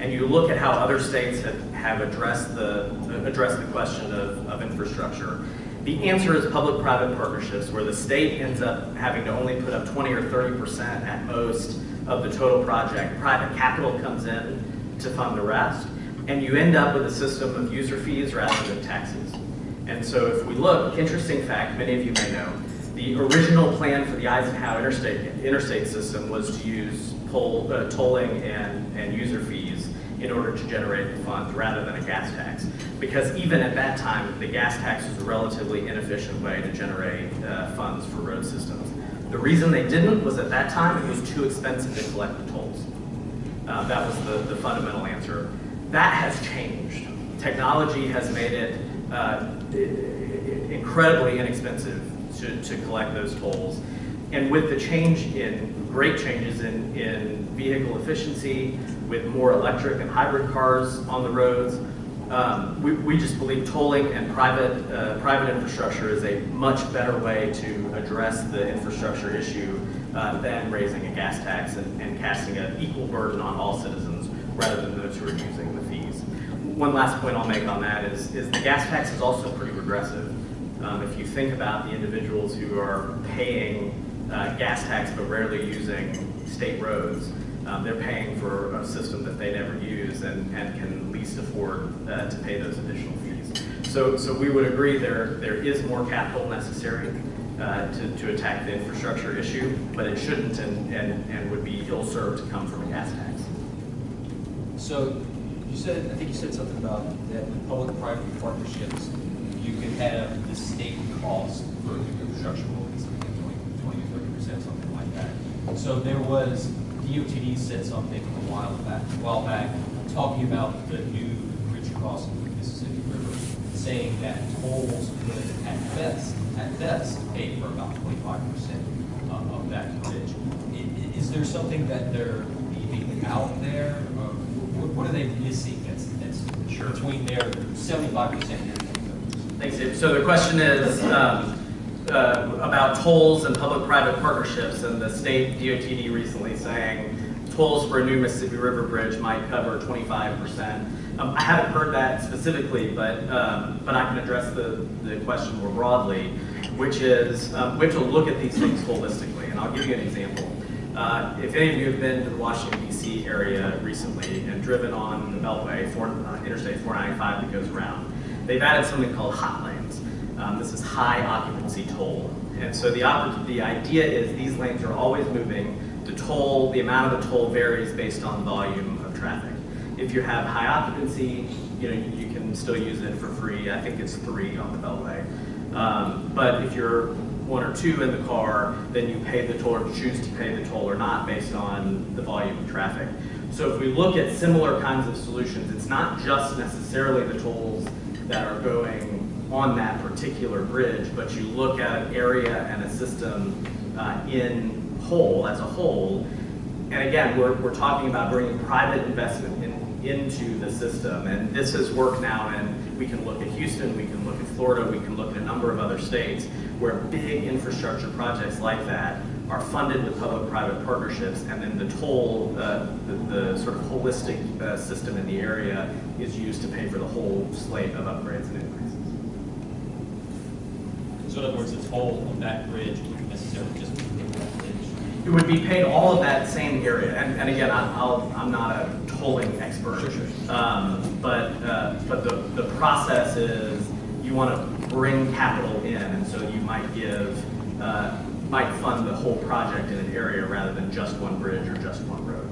and you look at how other states have addressed the question of infrastructure, the answer is public-private partnerships, where the state ends up having to only put up 20 or 30% at most of the total project. Private capital comes in to fund the rest, and you end up with a system of user fees rather than taxes. And so if we look, interesting fact, many of you may know, the original plan for the Eisenhower interstate system was to use tolling and user fees in order to generate the funds rather than a gas tax. Because even at that time, the gas tax was a relatively inefficient way to generate funds for road systems. The reason they didn't was at that time it was too expensive to collect the tolls. That was the fundamental answer. That has changed. Technology has made it incredibly inexpensive to collect those tolls. And with the great changes in vehicle efficiency, with more electric and hybrid cars on the roads, we just believe tolling and private infrastructure is a much better way to address the infrastructure issue than raising a gas tax and casting an equal burden on all citizens rather than those who are using the fees. One last point I'll make on that is the gas tax is also pretty regressive. If you think about the individuals who are paying gas tax but rarely using state roads, they're paying for a system that they never use and can least afford to pay those additional fees. So we would agree there is more capital necessary to attack the infrastructure issue, but it shouldn't and would be ill-served to come from a gas tax. So I think you said something about that with public-private partnerships, you could have the state cost for infrastructure will be something like 20 to 30%, something like that. So there was, DOTD said something a while back, talking about the new bridge across the Mississippi River, saying that tolls would at best pay for about 25% of that bridge. Is there something that they're leaving out there? What are they missing that's sure. Between their 75% here? Thanks, Dave. So the question is about tolls and public-private partnerships, and the state DOTD recently saying tolls for a new Mississippi River bridge might cover 25%. I haven't heard that specifically, but I can address the question more broadly, which is we have to look at these things holistically, and I'll give you an example. If any of you have been to the Washington, D.C. area recently and driven on the Beltway, Interstate 495 that goes around, they've added something called hot lanes. This is high occupancy toll. And so the idea is these lanes are always moving. The amount of the toll varies based on volume of traffic. If you have high occupancy, you can still use it for free. I think it's 3 on the Beltway. But if you're 1 or 2 in the car, then you pay the toll or choose to pay the toll or not based on the volume of traffic. So if we look at similar kinds of solutions, it's not just necessarily the tolls that are going on that particular bridge, but you look at an area and a system as a whole. And again, we're talking about bringing private investment into the system. And this has worked now, and we can look at Houston, we can look at Florida, we can look at a number of other states where big infrastructure projects like that are funded with public-private partnerships, and then the toll, the sort of holistic system in the area is used to pay for the whole slate of upgrades and increases. So in other words, the toll on that bridge wouldn't necessarily just be paid that bridge. It would be paid all of that same area, and again, I'm not a tolling expert, Sure. But the process is you want to bring capital in, and so you might fund the whole project in an area rather than just one bridge or just one road.